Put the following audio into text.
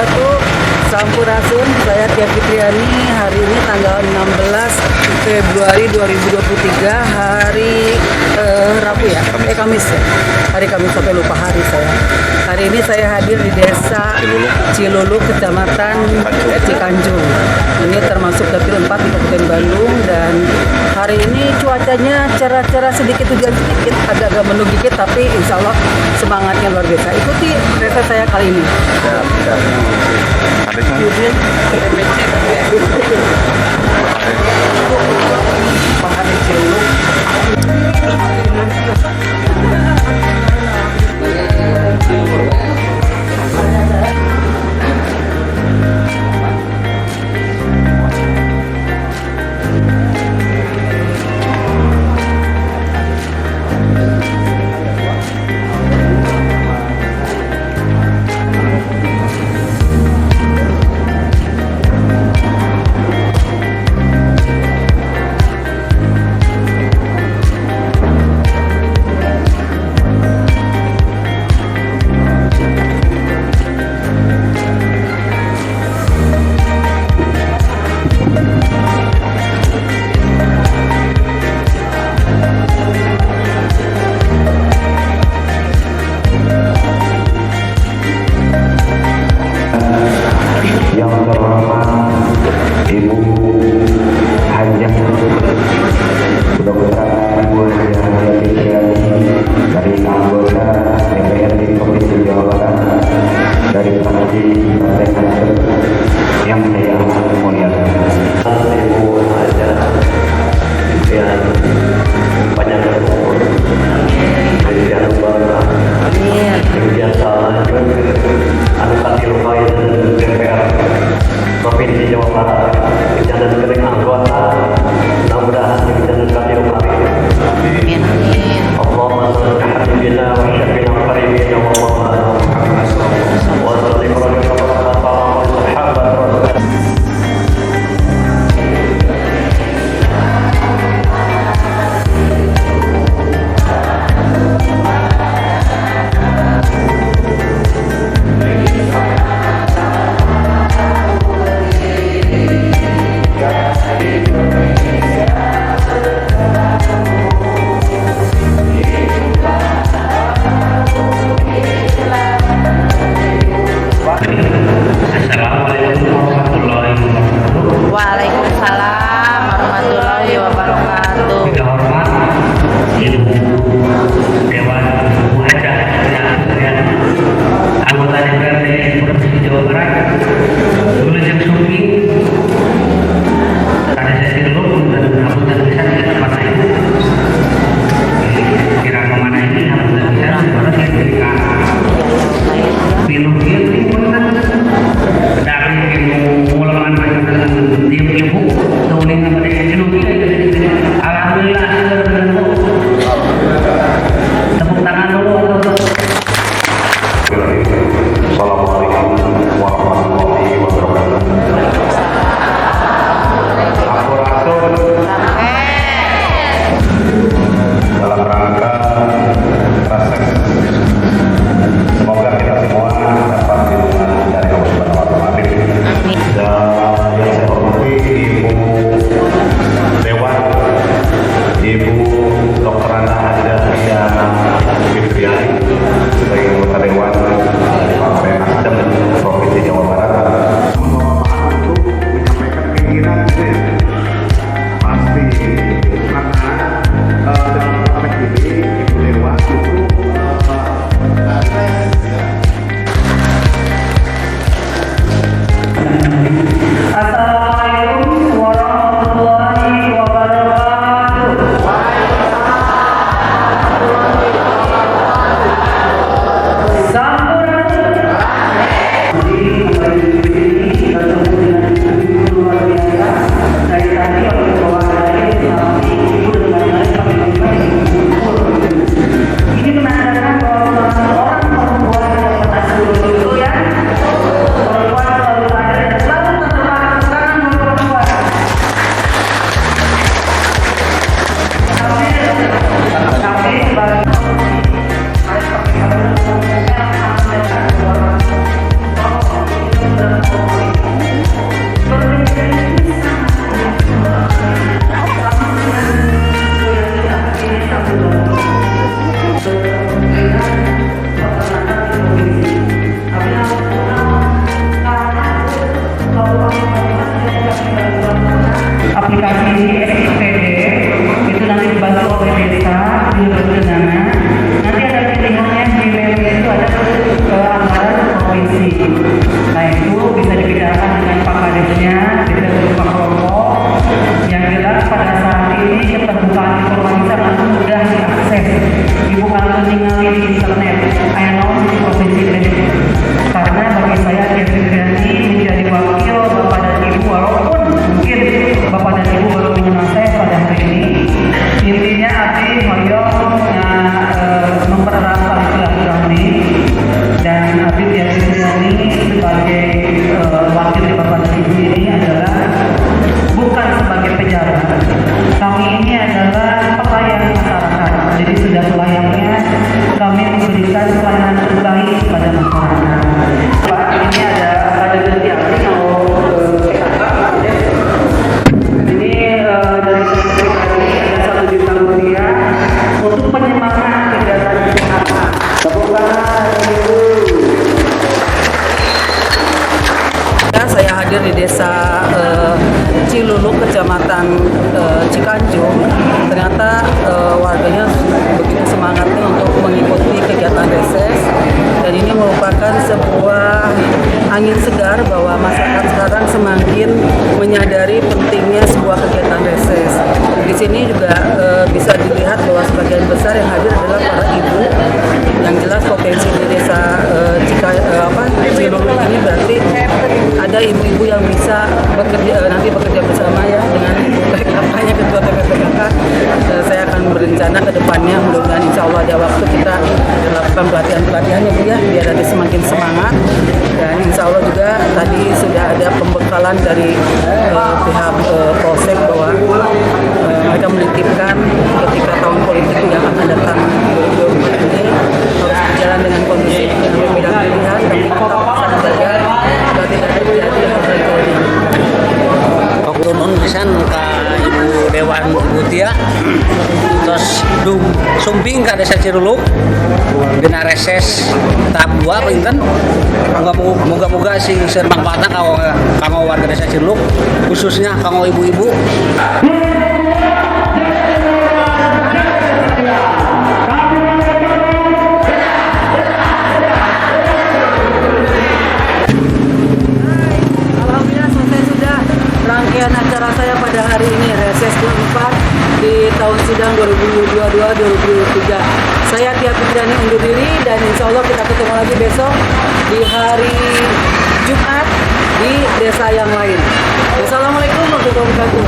wabarakatuh. Sampurasun, saya Tia Fitriani. Hari ini tanggal 16 Februari 2023, hari Rabu ya? Kamis ya? Hari Kamis, sampai lupa hari saya. Hari ini saya hadir di desa Ciluluk, Kecamatan Cikanjung. Ini termasuk dapil 4 di Kabupaten Bandung, dan hari ini cuacanya cerah-cerah sedikit, hujan sedikit, agak-agak mendung dikit, tapi insya Allah semangatnya luar biasa. Ikuti desa saya kali ini. adalah pelayan masyarakat. Jadi sudah selayaknya kami memberikan pelayanan terbaik kepada masyarakat. Pak, ini ada ganti arti kalau PKK. Ini dari sekretari ada 1 juta rupiah untuk penyemangat kegiatan PKK. Tepuk tangan dulu. Saya hadir di desa Ciluluk, kecamatan Cikanjung. Ternyata warganya begitu semangatnya untuk mengikuti kegiatan reses, dan ini merupakan sebuah angin segar bahwa masyarakat sekarang semakin menyadari pentingnya sebuah kegiatan reses. Di sini juga bisa dilihat bahwa sebagian besar yang hadir adalah para ibu. Yang jelas potensi di desa Ciluluk ini berarti ada ibu-ibu yang bisa bekerja bersama ya dengan Ibu PKK-nya, Ketua TPPKK. Saya akan berencana ke depannya, mudah-mudahan insya Allah ada waktu kita melakukan pelatihan-pelatihannya Bu ya, biar nanti semakin semangat. Dan insya Allah juga tadi sudah ada pembekalan dari pihak Polsek bahwa mereka menitipkan ketika tahun politik yang akan datang 2024 ini harus berjalan dengan kondusif, dengan berbeda pilihan, tapi tetap bisa menjaga agar tidak terjadi hal-hal ini. Turun pisan ka Ibu Dewan Butia, terus sumping ka desa Ciluluk dina reses tahap 2 pinten. Moga-moga sing seueur manfaatna kanggo warga desa Ciluluk, khususnya kanggo ibu-ibu. Rangkaian acara saya pada hari ini, reses keempat di tahun sidang 2022-2023. Saya Tia Fitriani undur diri, dan insya Allah kita ketemu lagi besok di hari Jumat di desa yang lain. Wassalamualaikum warahmatullahi wabarakatuh.